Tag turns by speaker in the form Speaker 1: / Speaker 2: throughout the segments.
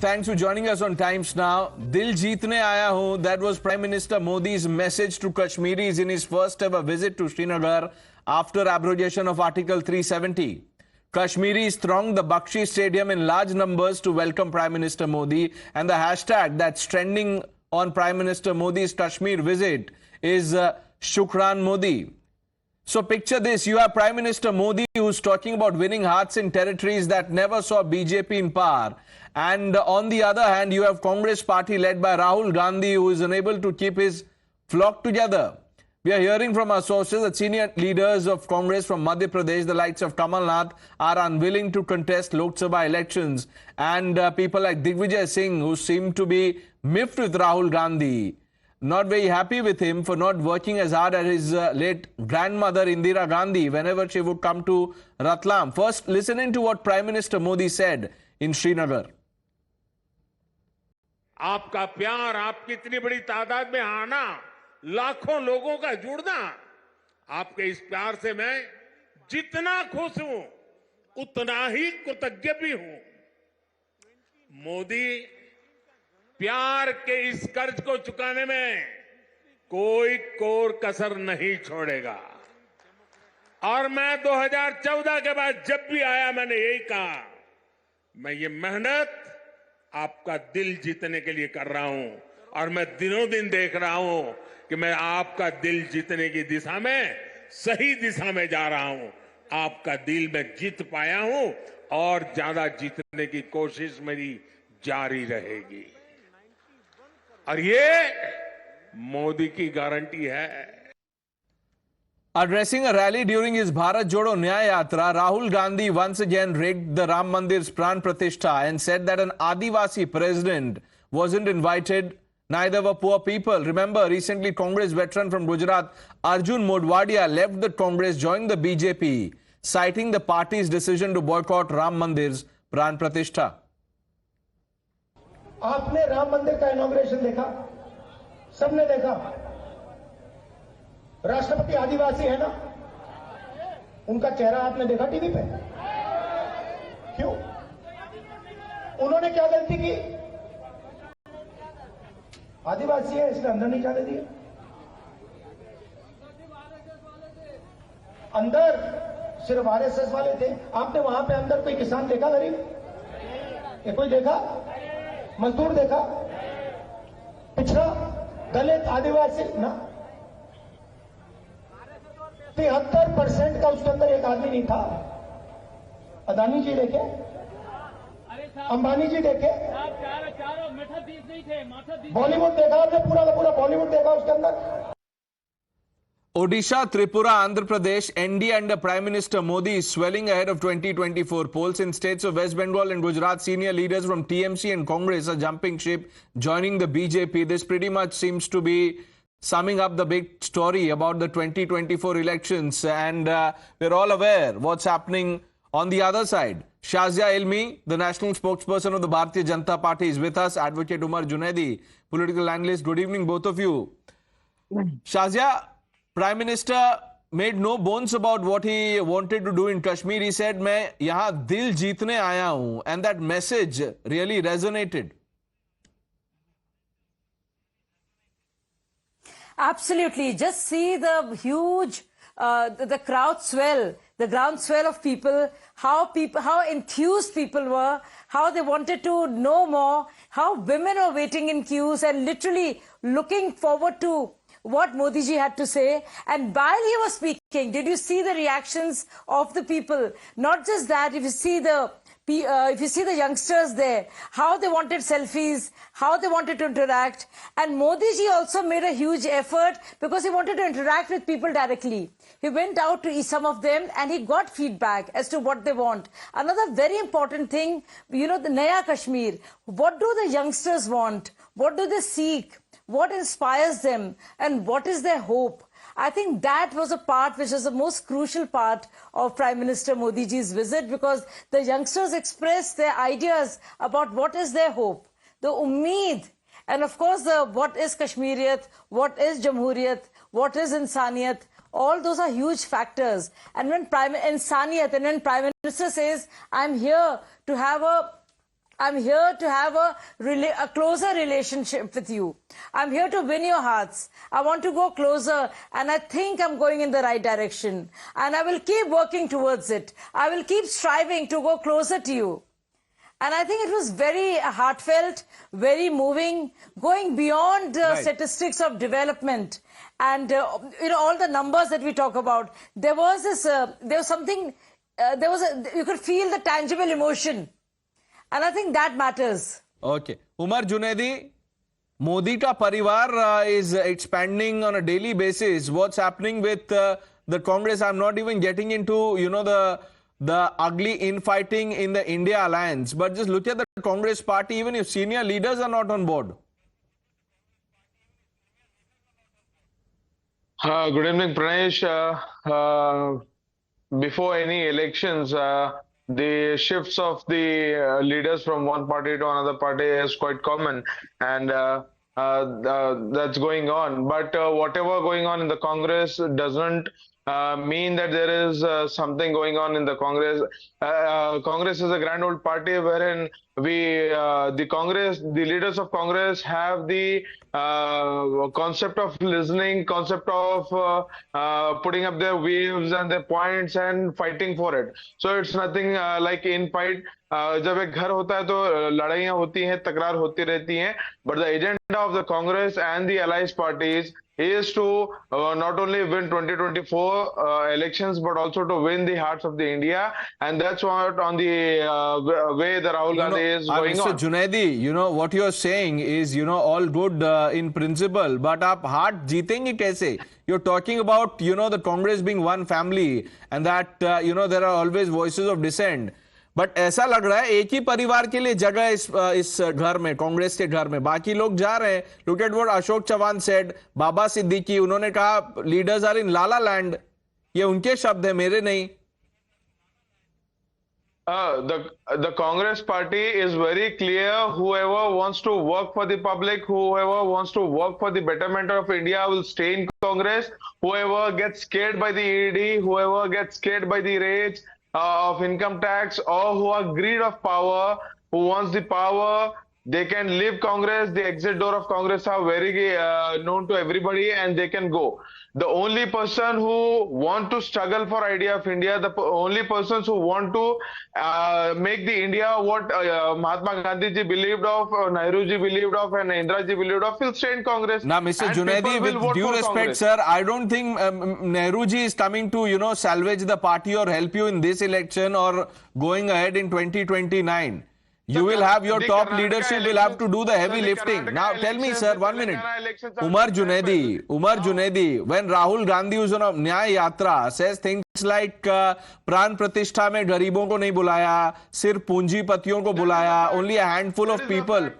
Speaker 1: Thanks for joining us on Times Now. Dil jeetne aaya hu. That was Prime Minister Modi's message to Kashmiris in his first ever visit to Srinagar after abrogation of Article 370. Kashmiris thronged the Bakshi Stadium in large numbers to welcome Prime Minister Modi, and the hashtag that's trending on Prime Minister Modi's Kashmir visit is Shukran Modi. So picture this, you have Prime Minister Modi who's talking about winning hearts in territories that never saw BJP in power. And on the other hand, you have Congress party led by Rahul Gandhi who is unable to keep his flock together. We are hearing from our sources that senior leaders of Congress from Madhya Pradesh, the likes of Kamal Nath, are unwilling to contest Lok Sabha elections. And people like Digvijay Singh, who seem to be miffed with Rahul Gandhi, not very happy with him for not working as hard as his late grandmother Indira Gandhi whenever she would come to Ratlam. First, listening to what Prime Minister Modi said in Srinagar.
Speaker 2: आपका प्यार, आपकी इतनी बड़ी तादाद में आना, लाखों लोगों का जुड़ना, आपके इस प्यार से मैं जितना खुश हूं उतना ही कृतज्ञ भी हूं। मोदी प्यार के इस कर्ज को चुकाने में कोई कोर कसर नहीं छोड़ेगा। और मैं 2014 के बाद जब भी आया मैंने यही कहा, मैं ये मेहनत आपका दिल जीतने के लिए कर रहा हूं और मैं दिनों दिन देख रहा हूं कि मैं आपका दिल जीतने की दिशा में सही दिशा में जा रहा हूं। आपका दिल मैं जीत पाया हूं और ज्यादा जीतने की कोशिश मेरी जारी रहेगी और ये मोदी की गारंटी है।
Speaker 1: Addressing a rally during his Bharat Jodo Nyay Yatra, Rahul Gandhi once again rigged the Ram Mandir's Pran Pratishtha and said that an Adivasi President wasn't invited, neither were poor people. Remember, recently Congress veteran from Gujarat, Arjun Modwadia, left the Congress, joined the BJP, citing the party's decision to boycott Ram Mandir's Pran Pratishtha.
Speaker 3: आपने राम मंदिर का inauguration देखा, सबने देखा। राष्ट्रपति आदिवासी है ना, उनका चेहरा आपने देखा टीवी पे? क्यों? उन्होंने क्या गलती की? आदिवासी है इसलिए अंदर नहीं जाने दिया। अंदर सिर्फ आरएसएस वाले थे। आपने वहां पे अंदर कोई किसान देखा गरीब? ये कोई देखा? मजदूर देखा? पिछड़ा, दलित, आदिवासी ना? 73% का उसके अंदर एक आदमी नहीं था। अदानी जी देखे, अंबानी जी देखे, बॉलीवुड देखा आपने? पूरा का पूरा बॉलीवुड देखा उसके अंदर।
Speaker 1: Odisha, Tripura, Andhra Pradesh, I.N.D.I.A under Prime Minister Modi is swelling ahead of 2024 polls. In states of West Bengal and Gujarat, senior leaders from TMC and Congress are jumping ship, joining the BJP. This pretty much seems to be summing up the big story about the 2024 elections. And we're all aware what's happening on the other side. Shazia Ilmi, the national spokesperson of the Bharatiya Janata Party, is with us. Advocate Umar Junaidi, political analyst. Good evening, both of you. Shazia, Prime Minister made no bones about what he wanted to do in Kashmir. He said, "मैं यहाँ दिल जीतने आया हूँ," and that message really resonated.
Speaker 4: Absolutely. Just see the huge, the crowd swell, the groundswell of people, how enthused people were, how they wanted to know more, how women were waiting in queues and literally looking forward to what Modi ji had to say. And while he was speaking, did you see the reactions of the people? Not just that, if you see the youngsters there, how they wanted selfies, how they wanted to interact. And Modi ji also made a huge effort because he wanted to interact with people directly. He went out to some of them and he got feedback as to what they want. Another very important thing, you know, the Naya Kashmir. What do the youngsters want? What do they seek? What inspires them? And what is their hope? I think that was a part which was the most crucial part of Prime Minister Modi ji's visit, because the youngsters expressed their ideas about what is their hope, the ummeed, and of course what is Kashmiriyat, what is Jamhuriyat, what is Insaniyat. All those are huge factors. And when Prime Minister says, I'm here to have I'm here to have a closer relationship with you. I'm here to win your hearts. I want to go closer, and I think I'm going in the right direction. And I will keep working towards it. I will keep striving to go closer to you. And I think it was very heartfelt, very moving, going beyond statistics of development and all the numbers that we talk about. There was this, there was something, you could feel the tangible emotion. And I think that matters.
Speaker 1: Okay. Umar Junaidi, Modi ka parivar is expanding on a daily basis. What's happening with the Congress? I'm not even getting into, the ugly infighting in the India alliance. But just look at the Congress party, even if senior leaders are not on board.
Speaker 5: Good evening, Pranesh. Before any elections, the shifts of the leaders from one party to another party is quite common, and that's going on. But whatever going on in the Congress doesn't mean that there is something going on in the Congress. Congress is a grand old party wherein the leaders of Congress have the concept of listening, concept of putting up their views and their points and fighting for it. So it's nothing like in fight. जब एक घर होता है तो लड़ाइयाँ होती हैं, तकरार होती रहती हैं. But the agenda of the Congress and the allies parties is to not only win 2024 elections but also to win the hearts of the India, and that's what on the way the Rahul Gandhi is going
Speaker 1: Mr.
Speaker 5: on.
Speaker 1: Junaidi, what you are saying is all good in principle, but आप heart जीतेंगे कैसे? You're talking about the Congress being one family and that there are always voices of dissent. But ऐसा लग रहा है एक ही परिवार के लिए जगह इस घर में, कांग्रेस के घर में. बाकी लोग जा रहे हैं. Look at what Ashok Chauhan said, Baba Siddique, उन्होंने कहा leaders are in la la land. ये उनके शब्द है, मेरे नहीं.
Speaker 5: The Congress party is very clear. Whoever wants to work for the public, whoever wants to work for the betterment of India will stay in Congress. Whoever gets scared by the ED, whoever gets scared by the rates of income tax, or who are greed of power, who wants the power, they can leave Congress. The exit door of Congress are very known to everybody, and they can go. The only person who want to struggle for idea of India, the only persons who want to make the India what Mahatma Gandhi ji believed of, Nehru ji believed of, and Indira ji believed of, will stay in Congress.
Speaker 1: Now, Mr. Junaidi, with due respect, Congress. Sir, I don't think Nehru ji is coming to, salvage the party or help you in this election or going ahead in 2029. You will have your top leadership will have to do the heavy lifting. Now tell me, sir, 1 minute. Umar Junaidi, when Rahul Gandhi was on a Nyay Yatra, says things like Pran Pratishtha mein garibon ko nahi bulaya, sirf punjipatiyon ko bulaya, only a handful of people.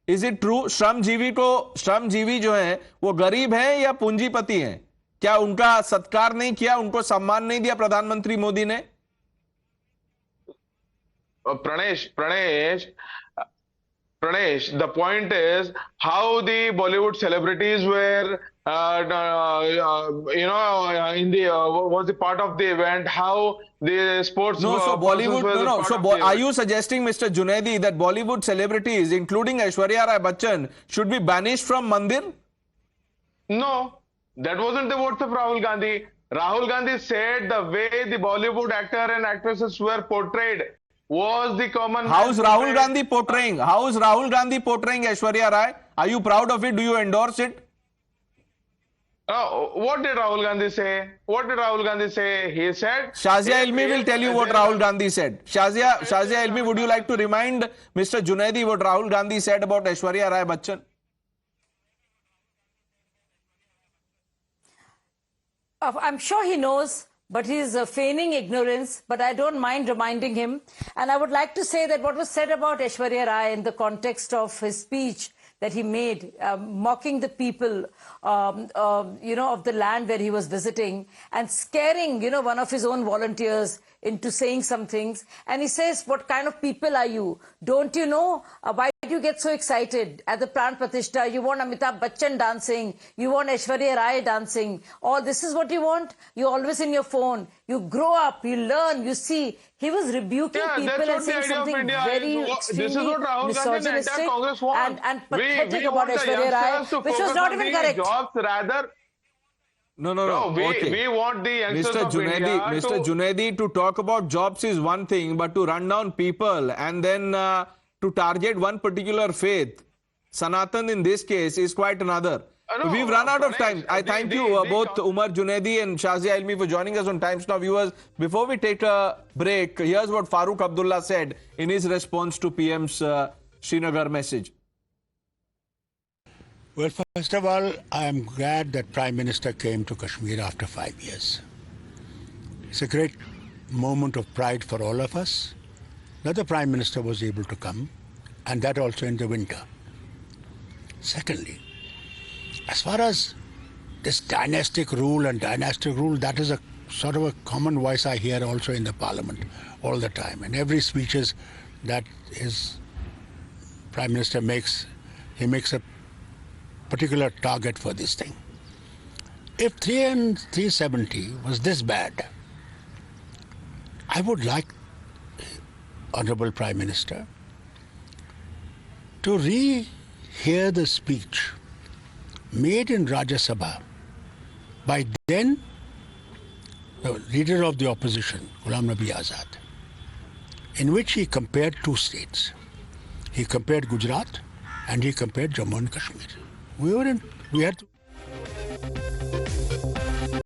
Speaker 1: Is it true? श्रमजीवी जो हैं वो गरीब हैं या पूंजीपति हैं? क्या उनका सत्कार नहीं किया, उनको सम्मान नहीं दिया प्रधानमंत्री मोदी ने?
Speaker 5: Pranesh, the point is how the Bollywood celebrities were, in the was the part of the event. How the sports.
Speaker 1: No, so Bollywood. So are you suggesting, Mr. Junaidi, that Bollywood celebrities, including Aishwarya Rai Bachchan, should be banished from Mandir?
Speaker 5: No, that wasn't the words of Rahul Gandhi. Rahul Gandhi said the way the Bollywood actor and actresses were portrayed was the common.
Speaker 1: How's Rahul Gandhi portraying? How's Rahul Gandhi portraying Aishwarya Rai? Are you proud of it? Do you endorse it?
Speaker 5: What did Rahul Gandhi say? What did Rahul Gandhi say? He said.
Speaker 1: Shazia Ilmi will tell you what Rahul Gandhi said. Shazia Ilmi, would you like to remind Mr. Junaidi what Rahul Gandhi said about Aishwarya Rai Bachchan?
Speaker 4: I'm sure he knows, but he's feigning ignorance, but I don't mind reminding him. And I would like to say that what was said about Aishwarya Rai in the context of his speech that he made, mocking the people, of the land where he was visiting and scaring, one of his own volunteers into saying some things. And he says, what kind of people are you? Don't you know? Why do you get so excited? At the Pran Pratishtha, you want Amitabh Bachchan dancing. You want Aishwarya Rai dancing. All this is what you want? You're always in your phone. You grow up, you learn, you see. He was rebuking people and saying something very extremely misogynistic and pathetic about Aishwarya Rai, which was not even correct.
Speaker 5: Jobs rather.
Speaker 1: No,
Speaker 5: we,
Speaker 1: okay.
Speaker 5: we want the youngsters of India
Speaker 1: Mr. Junaidi, to talk about jobs is one thing, but to run down people and then to target one particular faith, Sanatan in this case, is quite another. We've run out of time. I thank you both Umar Junaidi and Shazia Ilmi for joining us on Times Now. Viewers, before we take a break, here's what Farooq Abdullah said in his response to PM's Srinagar message.
Speaker 6: Well, first of all, I am glad that Prime Minister came to Kashmir after 5 years. It's a great moment of pride for all of us that the Prime Minister was able to come, and that also in the winter. Secondly, as far as this dynastic rule, that is a sort of a common voice I hear also in the Parliament all the time. And every speeches that his Prime Minister makes, he makes a particular target for this thing. If 3 and 370 was this bad, I would like Honorable Prime Minister to re-hear the speech made in Rajya Sabha by then the leader of the opposition, Ghulam Nabi Azad, in which he compared two states. He compared Gujarat and he compared Jammu and Kashmir. We had to